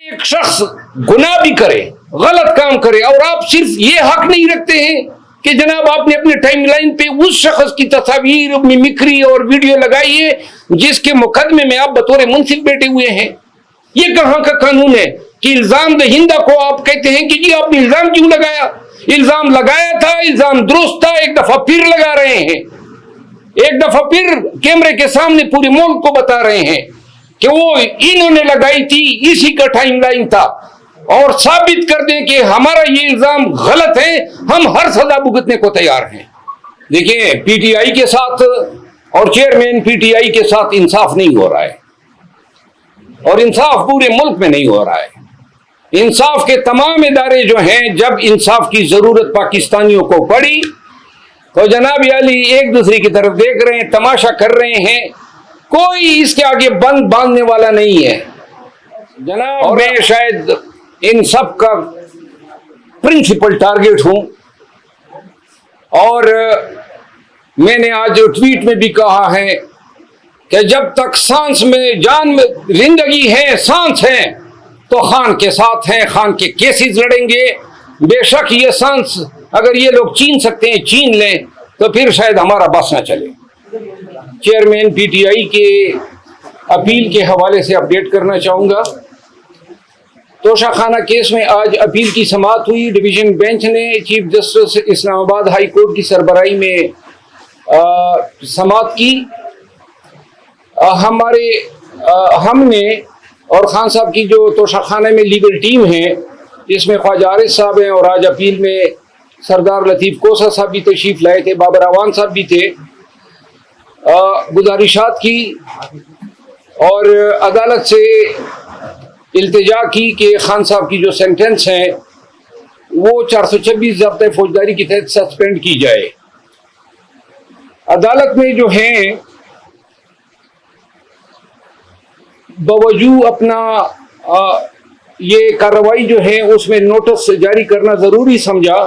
ایک شخص گناہ بھی کرے، غلط کام کرے، اور آپ صرف یہ حق نہیں رکھتے ہیں کہ جناب آپ نے اپنے ٹائم لائن پہ اس شخص کی تصاویر ممکری اور ویڈیو لگائی ہے جس کے مقدمے میں آپ بطور منصف بیٹھے ہوئے ہیں. یہ کہاں کا قانون ہے کہ الزام دہندہ کو آپ کہتے ہیں کہ جی آپ نے الزام کیوں لگایا؟ الزام لگایا تھا، الزام درست تھا، ایک دفعہ پھر لگا رہے ہیں، ایک دفعہ پھر کیمرے کے سامنے پورے ملک کو بتا رہے ہیں کہ وہ انہوں نے لگائی تھی، اسی کا ٹائم لائن تھا، اور ثابت کر دیں کہ ہمارا یہ الزام غلط ہے، ہم ہر سزا بھگتنے کو تیار ہیں. دیکھیں، پی ٹی آئی کے ساتھ اور چیئرمین پی ٹی آئی کے ساتھ انصاف نہیں ہو رہا ہے، اور انصاف پورے ملک میں نہیں ہو رہا ہے. انصاف کے تمام ادارے جو ہیں، جب انصاف کی ضرورت پاکستانیوں کو پڑی تو جناب علی ایک دوسرے کی طرف دیکھ رہے ہیں، تماشا کر رہے ہیں، کوئی اس کے آگے بند باندھنے والا نہیں ہے. جناب اور میں شاید ان سب کا پرنسپل ٹارگٹ ہوں، اور میں نے آج ٹویٹ میں بھی کہا ہے کہ جب تک سانس میں جان میں زندگی ہے، سانس ہے، تو خان کے ساتھ ہیں، خان کے کیسز لڑیں گے. بے شک یہ سانس اگر یہ لوگ چین سکتے ہیں چین لیں، تو پھر شاید ہمارا بس نہ چلے. چیئرمین پی ٹی آئی کے اپیل کے حوالے سے اپڈیٹ کرنا چاہوں گا. توشہ خانہ کیس میں آج اپیل کی سماعت ہوئی. ڈویژن بینچ نے چیف جسٹس اسلام آباد ہائی کورٹ کی سربراہی میں سماعت کی. ہم نے اور خان صاحب کی جو توشہ خانہ میں لیگل ٹیم ہے، جس میں خواجہ عارض صاحب ہیں، اور آج اپیل میں سردار لطیف کوسہ صاحب بھی تشریف لائے تھے، بابر اعوان صاحب بھی تھے، گزارشات کی اور عدالت سے التجا کی کہ خان صاحب کی جو سینٹنس ہیں وہ 426 ضابطہ فوجداری کے تحت سسپینڈ کی جائے. عدالت میں جو ہیں باوجود اپنا یہ کارروائی جو ہے اس میں نوٹس جاری کرنا ضروری سمجھا،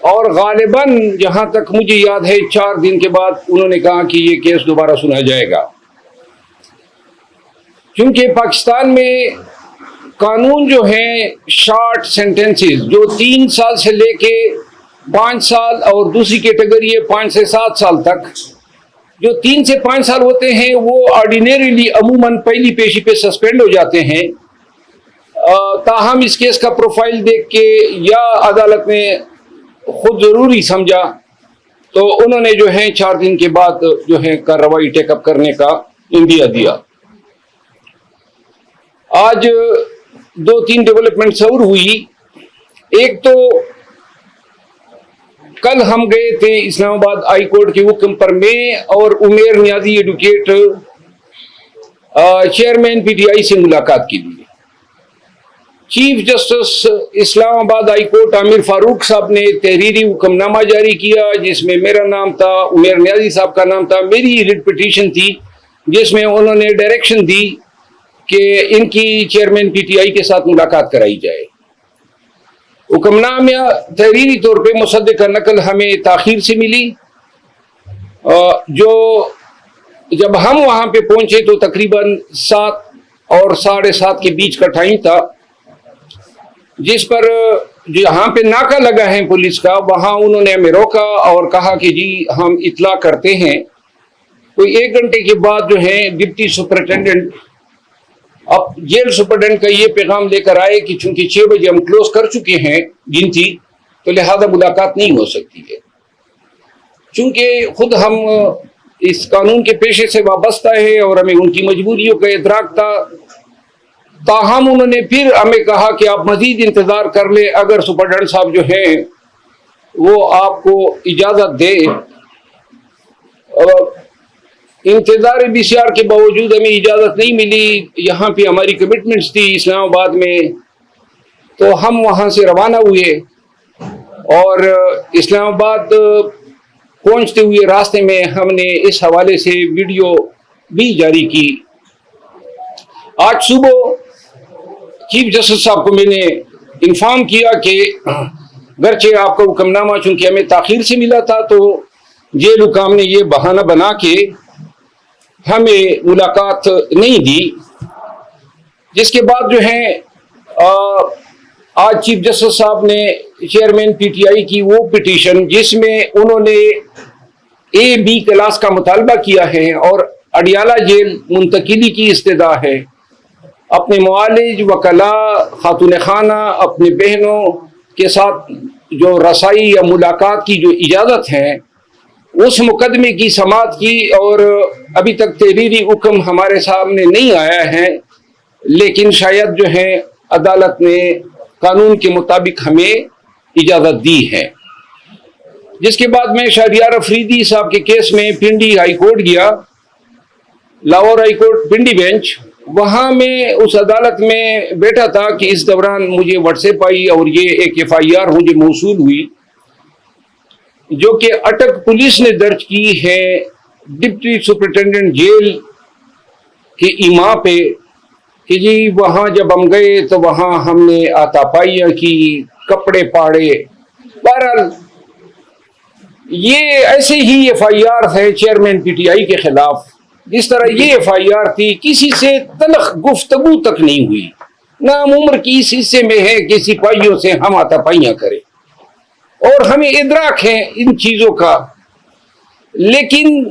اور غالباً جہاں تک مجھے یاد ہے 4 دن کے بعد انہوں نے کہا کہ یہ کیس دوبارہ سنا جائے گا. کیونکہ پاکستان میں قانون جو ہیں شارٹ سینٹنسز، جو 3 سال سے لے کے 5 سال، اور دوسری کیٹیگری ہے 5 سے 7 سال تک، جو 3 سے 5 سال ہوتے ہیں وہ آرڈینریلی عموماً پہلی پیشی پہ سسپینڈ ہو جاتے ہیں. تاہم اس کیس کا پروفائل دیکھ کے یا عدالت نے خود ضروری سمجھا تو انہوں نے جو ہے 4 دن کے بعد جو ہے کارروائی ٹیک اپ کرنے کا اندیا دیا. آج 2-3 ڈیولپمنٹس اور ہوئی. ایک تو کل ہم گئے تھے اسلام آباد ہائی کورٹ کے حکم پر، میں اور Umair Niazi advocate chairman P T I سے ملاقات کے لیے. چیف جسٹس اسلام آباد ہائی کورٹ عامر فاروق صاحب نے تحریری حکم نامہ جاری کیا جس میں میرا نام تھا، عمیر نیازی صاحب کا نام تھا، میری ریٹ پٹیشن تھی جس میں انہوں نے ڈائریکشن دی کہ ان کی چیئرمین پی ٹی آئی کے ساتھ ملاقات کرائی جائے. حکم نامہ تحریری طور پہ مصدقہ نقل ہمیں تاخیر سے ملی. جو جب ہم وہاں پہ پہنچے تو تقریباً 7 اور 7:30 کے بیچ کا ٹائم تھا، جس پر جہاں پہ ناکہ لگا ہے پولیس کا، وہاں انہوں نے ہمیں روکا اور کہا کہ جی ہم اطلاع کرتے ہیں. کوئی 1 گھنٹے کے بعد جو ہے ڈپٹی سپرنٹینڈنٹ اب جیل سپرنٹینڈنٹ کا یہ پیغام لے کر آئے کہ چونکہ 6 بجے ہم کلوز کر چکے ہیں گنتی، تو لہذا ملاقات نہیں ہو سکتی ہے. چونکہ خود ہم اس قانون کے پیشے سے وابستہ ہے اور ہمیں ان کی مجبوریوں کا ادراک تھا، تاہم انہوں نے پھر ہمیں کہا کہ آپ مزید انتظار کر لیں، اگر سپرنٹینڈنٹ صاحب جو ہیں وہ آپ کو اجازت دے. انتظار BCR کے باوجود ہمیں اجازت نہیں ملی. یہاں پہ ہماری کمٹمنٹس تھی اسلام آباد میں، تو ہم وہاں سے روانہ ہوئے اور اسلام آباد پہنچتے ہوئے راستے میں ہم نے اس حوالے سے ویڈیو بھی جاری کی. آج صبح چیف جسٹس صاحب کو میں نے انفارم کیا کہ گرچہ آپ کا حکم نامہ چونکہ ہمیں تاخیر سے ملا تھا تو جیل حکام نے یہ بہانہ بنا کے ہمیں ملاقات نہیں دی، جس کے بعد جو ہے آج چیف جسٹس صاحب نے چیئرمین پی ٹی آئی کی وہ پٹیشن جس میں انہوں نے A-B کلاس کا مطالبہ کیا ہے اور اڈیالہ جیل منتقلی کی استدعا ہے، اپنے معالج، وکلاء، خاتون خانہ، اپنے بہنوں کے ساتھ جو رسائی یا ملاقات کی جو اجازت ہے اس مقدمے کی سماعت کی، اور ابھی تک تحریری حکم ہمارے سامنے نہیں آیا ہے، لیکن شاید جو ہے عدالت نے قانون کے مطابق ہمیں اجازت دی ہے۔ جس کے بعد میں شہریار افریدی صاحب کے کیس میں پنڈی ہائی کورٹ گیا، Lahore high court Pindi bench, وہاں میں اس عدالت میں بیٹھا تھا کہ اس دوران مجھے واٹس ایپ آئی اور یہ ایک FIR مجھے موصول ہوئی جو کہ اٹک پولیس نے درج کی ہے ڈپٹی سپرنٹینڈنٹ جیل کے ایما پہ کہ جی وہاں جب ہم گئے تو وہاں ہم نے آتا پائیاں کی، کپڑے پاڑے۔ بہرحال یہ ایسے ہی FIR ہے چیئرمین PTI کے خلاف، جس طرح یہ FIR تھی کسی سے تلخ گفتگو تک نہیں ہوئی، نہ ہم عمر کی اس حصے میں ہے کہ سپاہیوں سے ہم آتا پائیاں کریں، اور ہمیں ادراک ہے ان چیزوں کا، لیکن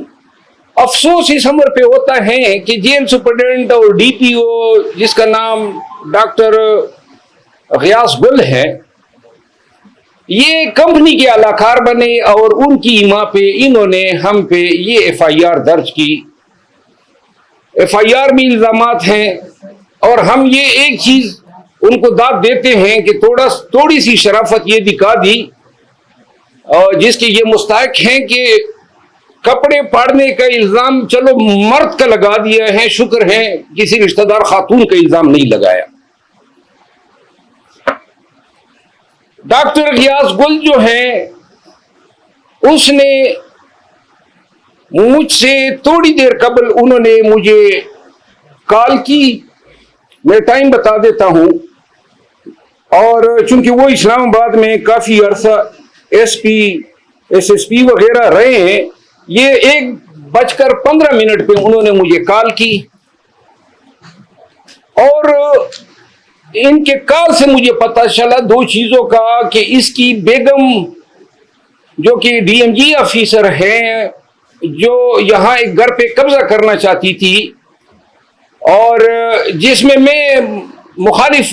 افسوس اس عمر پہ ہوتا ہے کہ جیل سپرنٹینڈنٹ اور DPO جس کا نام ڈاکٹر غیاث گل ہے، یہ کمپنی کے اعلی کار بنے اور ان کی ایما پہ انہوں نے ہم پہ یہ FIR درج کی۔ FIR میں الزامات ہیں اور ہم یہ ایک چیز ان کو داد دیتے ہیں کہ تھوڑی سی شرافت یہ دکھا دی، اور جس کے یہ مستحق ہیں کہ کپڑے پاڑنے کا الزام چلو مرد کا لگا دیا ہے، شکر ہے کسی رشتہ دار خاتون کا الزام نہیں لگایا۔ ڈاکٹر غیاث گل جو ہے اس نے مجھ سے تھوڑی دیر قبل انہوں نے مجھے کال کی، میں ٹائم بتا دیتا ہوں، اور چونکہ وہ اسلام آباد میں کافی عرصہ SP SSP وغیرہ رہے ہیں، یہ 1:15 پہ انہوں نے مجھے کال کی، اور ان کے کال سے مجھے پتہ چلا دو چیزوں کا کہ اس کی بیگم جو کہ DMG آفیسر ہیں جو یہاں ایک گھر پہ قبضہ کرنا چاہتی تھی، اور جس میں مخالف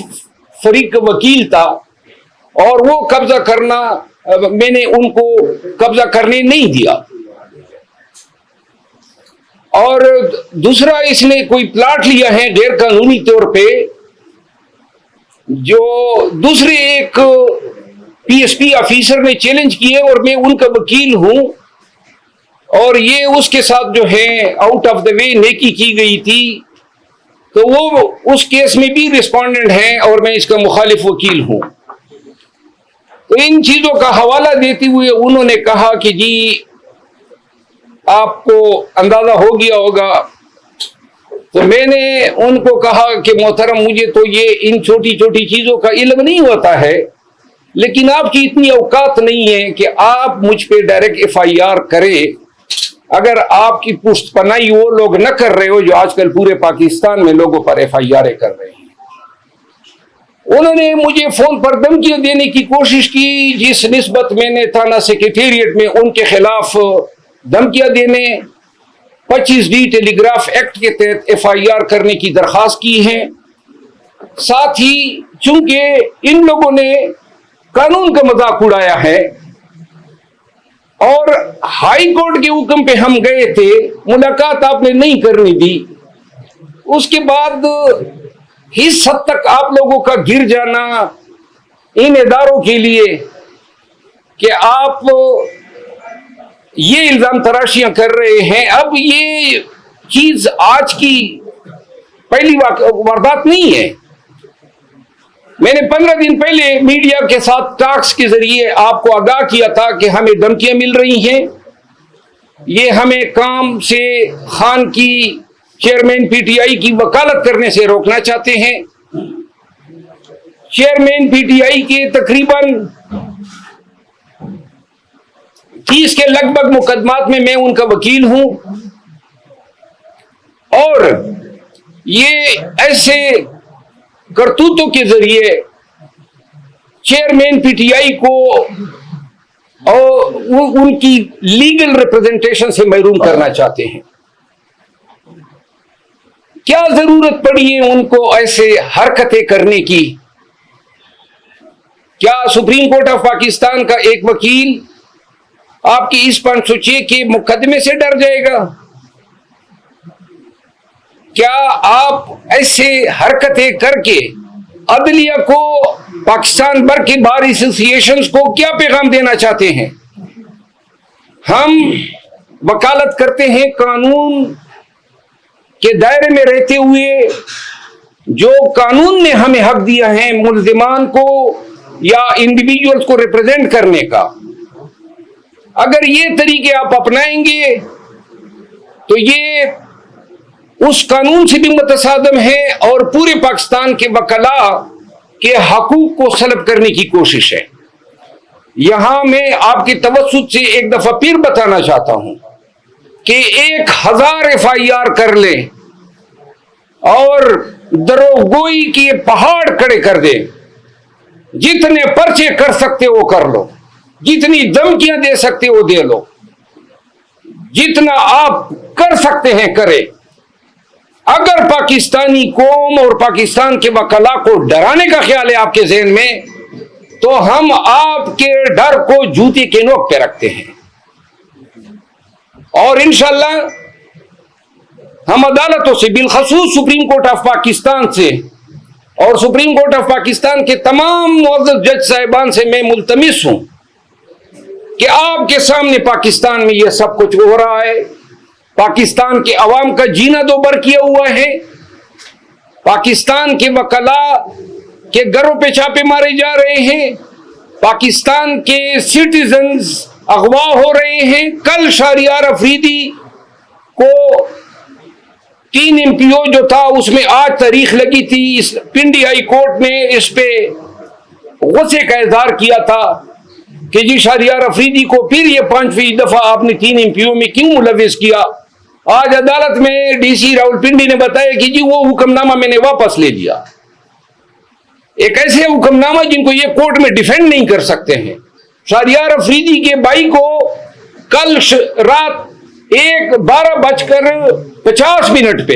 فریق کا وکیل تھا، اور وہ قبضہ کرنا میں نے ان کو قبضہ کرنے نہیں دیا، اور دوسرا اس نے کوئی پلاٹ لیا ہے غیر قانونی طور پہ جو دوسرے ایک PSP آفیسر نے چیلنج کیے، اور میں ان کا وکیل ہوں، اور یہ اس کے ساتھ جو ہے آؤٹ آف دا وے نیکی کی گئی تھی، تو وہ اس کیس میں بھی ریسپونڈنٹ ہیں اور میں اس کا مخالف وکیل ہوں۔ تو ان چیزوں کا حوالہ دیتے ہوئے انہوں نے کہا کہ جی آپ کو اندازہ ہو گیا ہوگا، تو میں نے ان کو کہا کہ محترم مجھے تو یہ ان چھوٹی چھوٹی چیزوں کا علم نہیں ہوتا ہے، لیکن آپ کی اتنی اوقات نہیں ہے کہ آپ مجھ پہ ڈائریکٹ FIR کرے، اگر آپ کی پشت پناہی وہ لوگ نہ کر رہے ہو جو آج کل پورے پاکستان میں لوگوں پر FIR کر رہے ہیں۔ انہوں نے مجھے فون پر دھمکیاں دینے کی کوشش کی، جس نسبت میں نے تھانہ سیکریٹریٹ میں ان کے خلاف دھمکیاں دینے 25D ٹیلی گراف ایکٹ کے تحت FIR کرنے کی درخواست کی ہے۔ ساتھ ہی چونکہ ان لوگوں نے قانون کا مذاق اڑایا ہے اور ہائی کورٹ کے حکم پہ ہم گئے تھے، ملاقات آپ نے نہیں کرنی دی، اس کے بعد اس حد تک آپ لوگوں کا گر جانا ان اداروں کے لیے کہ آپ یہ الزام تراشیاں کر رہے ہیں۔ اب یہ چیز آج کی پہلی واردات نہیں ہے، میں نے 15 دن پہلے میڈیا کے ساتھ ٹاکس کے ذریعے آپ کو آگاہ کیا تھا کہ ہمیں دھمکیاں مل رہی ہیں، یہ ہمیں کام سے خان کی چیئرمین PTI کی وکالت کرنے سے روکنا چاہتے ہیں۔ چیئرمین PTI کے تقریباً 30 کے لگ بھگ مقدمات میں ان کا وکیل ہوں، اور یہ ایسے करतूतों के जरिए चेयरमैन पीटीआई को और उनकी लीगल रिप्रेजेंटेशन से महरूम करना चाहते हैं। क्या जरूरत पड़ी है उनको ऐसे हरकतें करने की? क्या सुप्रीम कोर्ट ऑफ पाकिस्तान का एक वकील आपकी इस 506 के मुकदमे से डर जाएगा? क्या आप ऐसे हरकतें करके अदलिया को, पाकिस्तान भर के बार एसोसिएशंस को क्या पैगाम देना चाहते हैं? हम वकालत करते हैं कानून के दायरे में रहते हुए, जो कानून ने हमें हक दिया है मुल्जिमान को या इंडिविजुअल्स को रिप्रेजेंट करने का। अगर ये तरीके आप अपनाएंगे तो ये उस कानून से भी मुतसादम है और पूरे पाकिस्तान के वकला के हकूक को सलब करने की कोशिश है। यहां मैं आपकी तवज्जुह से एक दफा फिर बताना चाहता हूं कि 1000 FIR कर ले और दरोगोई के पहाड़ खड़े कर दे, जितने पर्चे कर सकते हो कर लो, जितनी धमकियां दे सकते हो दे लो, जितना आप कर सकते हैं करें। अगर पाकिस्तानी कौम और पाकिस्तान के वकला को डराने का ख्याल है आपके ज़हन में, तो हम आपके डर को जूते के नोक पे रखते हैं और इंशाअल्लाह हम अदालतों से, बिलखसूस सुप्रीम कोर्ट ऑफ पाकिस्तान से और सुप्रीम कोर्ट ऑफ पाकिस्तान के तमाम मुअज़्ज़ज़ जज साहिबान से मैं मुल्तमिस हूं कि आपके सामने पाकिस्तान में यह सब कुछ हो रहा है। पाकिस्तान के अवाम का जीना दो बर किया हुआ है। पाकिस्तान के वकला के घरों पे छापे मारे जा रहे हैं। पाकिस्तान के सिटीजन्स अगवा हो रहे हैं। कल शहरियार अफरीदी को 3 MPO जो था उसमें आज तारीख लगी थी। इस पिंडी हाई कोर्ट ने इस पे गुस्से का इजहार किया था कि जी शहरियार अफरीदी को फिर ये 5वीं दफा आपने 3 MPO में क्यों मुलविस किया। आज अदालत में DC रावलपिंडी ने बताया कि जी वो हुक्मनामा मैंने वापस ले लिया। एक ऐसे हुक्मनामा जिनको ये कोर्ट में डिफेंड नहीं कर सकते हैं। शहरियार अफरीदी के भाई को कल रात 12:50 पे,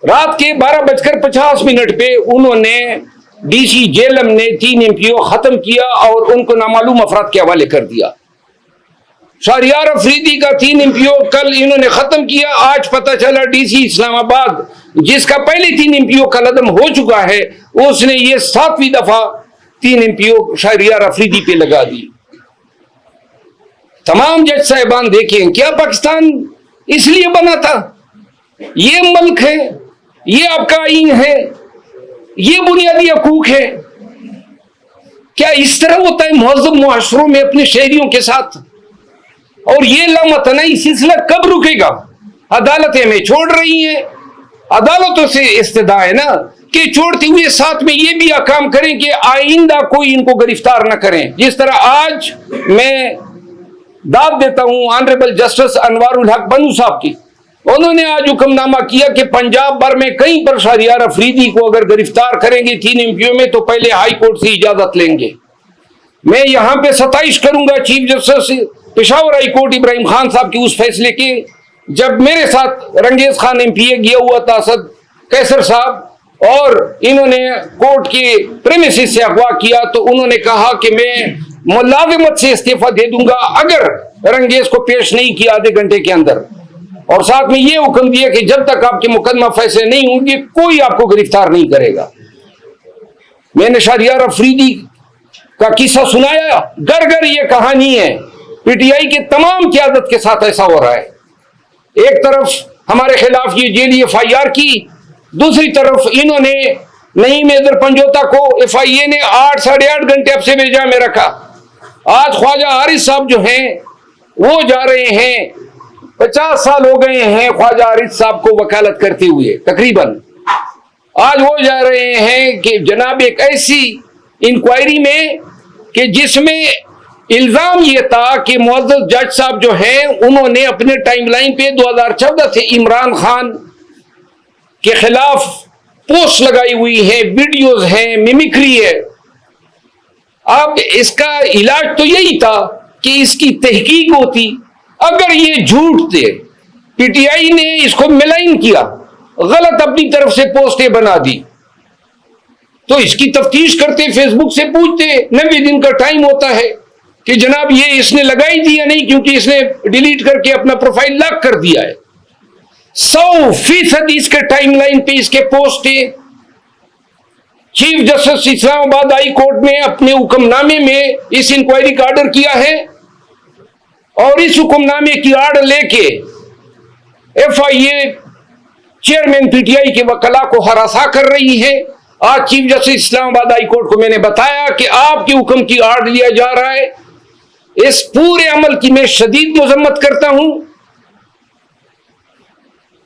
रात के 12:50 पे उन्होंने DC जेलम ने 3 MPO खत्म किया और उनको नामालूम अफराद के हवाले कर दिया। शहरियार अफरीदी का 3 MPO कल इन्होंने खत्म किया। आज पता चला DC इस्लामाबाद, जिसका पहले 3 MPO का लदम हो चुका है, उसने ये 7वीं दफा 3 MPO शहरियार अफरीदी पे लगा दी। तमाम जज साहिबान देखें, क्या पाकिस्तान इसलिए बना था? ये मुल्क है, ये आपका आईन है, ये बुनियादी हकूक है। क्या इस तरह होता है मुहज़्ज़ब मुआशरों में अपने शहरियों के साथ? और ये लामतनाई सिलसिला कब रुकेगा? अदालतें हमें छोड़ रही हैं। अदालतों से इस्तदा है ना कि छोड़ते हुए साथ में ये भी काम करें कि आइंदा कोई इनको गिरफ्तार न करें। जिस तरह आज मैं दाद देता हूं ऑनरेबल जस्टिस अनवारुल हक बन्नू साहब की, उन्होंने आज हुक्मनामा किया कि पंजाब भर में कहीं पर शहरियार अफरीदी को अगर गिरफ्तार करेंगे 3 MPO में तो पहले हाई कोर्ट से इजाजत लेंगे। मैं यहां पे सताइश करूंगा chief justice Peshawar high court Ibrahim Khan साहब की उस फैसले के, जब मेरे साथ रंगेज खान MPA गया हुआ था, असद कैसर साहब, और इन्होंने कोर्ट के प्रेमिसेस से अगवा किया, तो उन्होंने कहा कि मैं मुलाजिमत से इस्तीफा दे दूंगा अगर रंगेज को पेश नहीं किया आधे घंटे के अंदर। और साथ में ये हुक्म दिया कि जब तक आपके मुकदमा फैसले नहीं होंगे कोई आपको गिरफ्तार नहीं करेगा। मैंने शहरियार अफरीदी का किस्सा सुनाया। घर घर ये कहानी है। PTI के तमाम क़यादत के साथ ऐसा हो रहा है। एक तरफ हमारे खिलाफ ये जेली FIR की, दूसरी तरफ इन्होंने नईम हैदर पंजोता को FIA ने 8 साढ़े 8 घंटे अब से बेजा में रखा। आज ख्वाजा हारिस साहब जो हैं वो जा रहे हैं, 50 साल हो गए हैं ख्वाजा हारिस साहब को वकालत करते हुए तकरीबन। आज वो जा रहे हैं कि जनाब एक ऐसी इंक्वायरी में कि जिसमें इल्जाम ये था कि मुअज़्ज़ज़ जज साहब जो हैं उन्होंने अपने टाइमलाइन पे 2014 से इमरान खान के खिलाफ पोस्ट लगाई हुई है, वीडियोस हैं, मिमिक्री है। अब इसका इलाज तो यही था कि इसकी तहकीक होती। अगर ये झूठ थे, पीटीआई ने इसको मिलाइन किया, गलत अपनी तरफ से पोस्टें बना दी, तो इसकी तफ्तीश करते, फेसबुक से पूछते, 90 दिन का टाइम होता है कि जनाब ये इसने लगाई थी या नहीं, क्योंकि इसने डिलीट करके अपना प्रोफाइल लॉक कर दिया है। 100% इसके टाइमलाइन पे इसके पोस्ट है। Chief justice Islamabad high court ने अपने हुक्मनामे में इस इंक्वायरी का ऑर्डर किया है और इस हुक्मनामे की आड़ लेके एफआईए चेयरमैन पीटीआई के वकला को हरासा कर रही है। आज chief justice Islamabad high court को मैंने बताया कि आपके हुक्म की आड़ लिया जा रहा है। इस पूरे अमल की मैं शदीद मजम्मत करता हूं।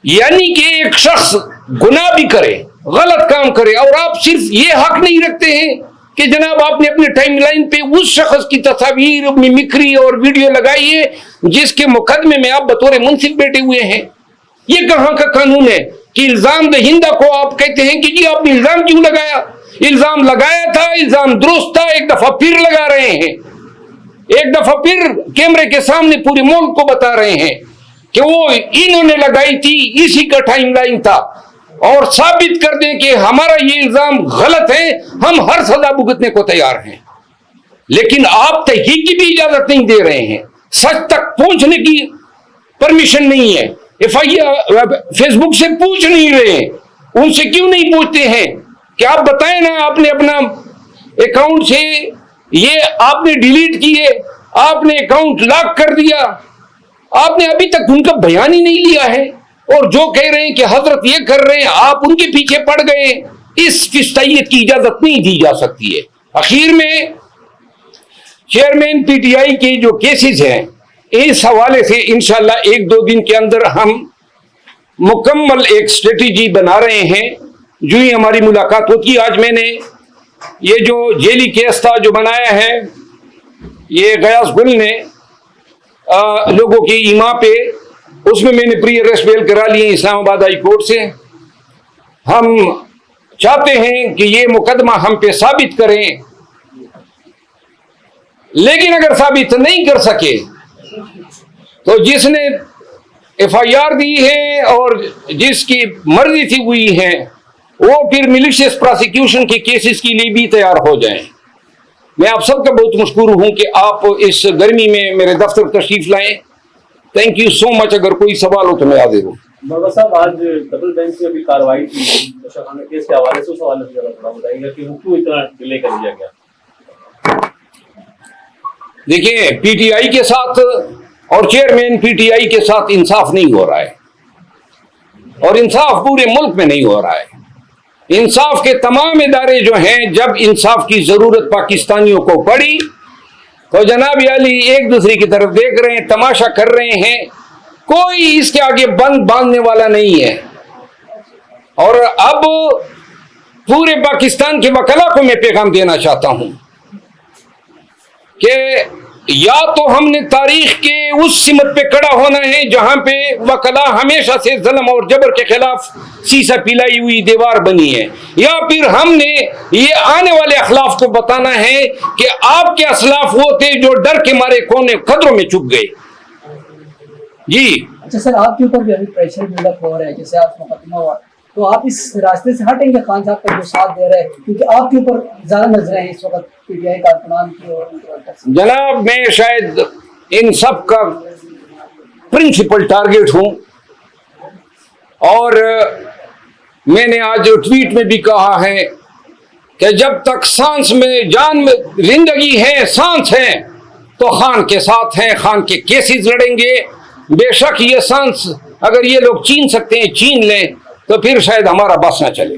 यानी कि एक शख्स गुनाह भी करे, गलत काम करे, और आप सिर्फ ये हक नहीं रखते हैं कि जनाब आपने अपने टाइमलाइन पे उस शख्स की तस्वीर, मिमिक्री और वीडियो लगाई है जिसके मुकदमे में आप बतौर मुंसिफ बैठे हुए हैं। ये कहां का कानून है कि इल्जाम दहिंदा को आप कहते हैं कि जी आपने इल्जाम क्यों लगाया? इल्जाम लगाया था, इल्जाम दुरुस्त था, एक दफा फिर लगा रहे हैं, एक दफा फिर कैमरे के सामने पूरे मुल्क को बता रहे हैं कि वो इन्होंने लगाई थी, इसी का टाइमलाइन था, और साबित कर दें कि हमारा ये इल्जाम गलत है, हम हर सजा भुगतने को तैयार हैं। लेकिन आप तहकीक की भी इजाजत नहीं दे रहे हैं, सच तक पहुंचने की परमिशन नहीं है। एफआईआर फेसबुक से पूछ नहीं रहे, उनसे क्यों नहीं पूछते हैं कि आप बताएं ना, आपने अपना अकाउंट से ये आपने डिलीट किए, आपने अकाउंट लॉक कर दिया, आपने अभी तक उनका बयान ही नहीं लिया है। और जो कह रहे हैं कि हजरत ये कर रहे हैं, आप उनके पीछे पड़ गए। इस फिस्तायत की इजाजत नहीं दी जा सकती है। आखिर में चेयरमैन पीटीआई के जो केसेस हैं, इस हवाले से इंशाल्लाह 1-2 दिन के अंदर हम मुकम्मल एक स्ट्रेटेजी बना रहे हैं। जो ही हमारी मुलाकात होती, आज मैंने ये जो जेली केस था जो बनाया है, ये गयास गुल ने लोगों की ईमा पे, उसमें मैंने प्री अरेस्ट बेल करा लिए इस्लामाबाद हाई कोर्ट से। हम चाहते हैं कि ये मुकदमा हम पे साबित करें, लेकिन अगर साबित नहीं कर सके तो जिसने एफआईआर दी है और जिसकी मर्जी थी हुई है, वो फिर मिलिशियस प्रोसिक्यूशन के केसेस के लिए भी तैयार हो जाएं। मैं आप सबका बहुत मशकूर हूं कि आप इस गर्मी में मेरे दफ्तर तशरीफ लाएं। Thank you so much. अगर कोई सवाल हो तो मैं हाजिर हूँ। बाबा साहब, आज डबल बेंच में भी कार्रवाई की नशाखाना केस के हवाले से, उस हवाले से जरा थोड़ा बताइएगा कि वो क्यों इतना डिले कर दिया गया? देखिए, पीटीआई के साथ और चेयरमैन पीटीआई के साथ इंसाफ नहीं हो रहा है, और इंसाफ पूरे मुल्क में नहीं हो रहा है। इंसाफ के तमाम इदारे जो हैं, जब इंसाफ की जरूरत पाकिस्तानियों को पड़ी तो जनाब अली एक दूसरे की तरफ देख रहे हैं, तमाशा कर रहे हैं। कोई इसके आगे बंद बांधने वाला नहीं है। और अब पूरे पाकिस्तान के वकला को मैं पैगाम देना चाहता हूं कि या तो हमने तारीख के उस सिमत पे खड़ा होना है जहां पे वकला हमेशा से जुल्म और जबर के खिलाफ सीसा पिलाई हुई दीवार बनी है, या फिर हमने ये आने वाले अखलाफ को बताना है कि आपके असलाफ वो थे जो डर के मारे कोने खतरों में छुप गए। जी अच्छा सर, आपके ऊपर भी अभी प्रेशर बिल्डअप हो रहा है, जैसे आप मुकदमा हुआ, तो आप इस रास्ते से हटेंगे? खान साहब का जो साथ दे रहे हैं, क्योंकि आपके ऊपर ज्यादा नजरें हैं इस वक्त पीटीआई कारकुनान की और जनाब, मैं शायद इन सब का प्रिंसिपल टारगेट हूं, और मैंने आज ट्वीट में भी कहा है कि जब तक सांस में जान में जिंदगी है, सांस है, तो खान के साथ हैं, खान के केसेस लड़ेंगे। बेशक ये सांस अगर ये लोग छीन सकते हैं, छीन लें, तो फिर शायद हमारा बस ना चले।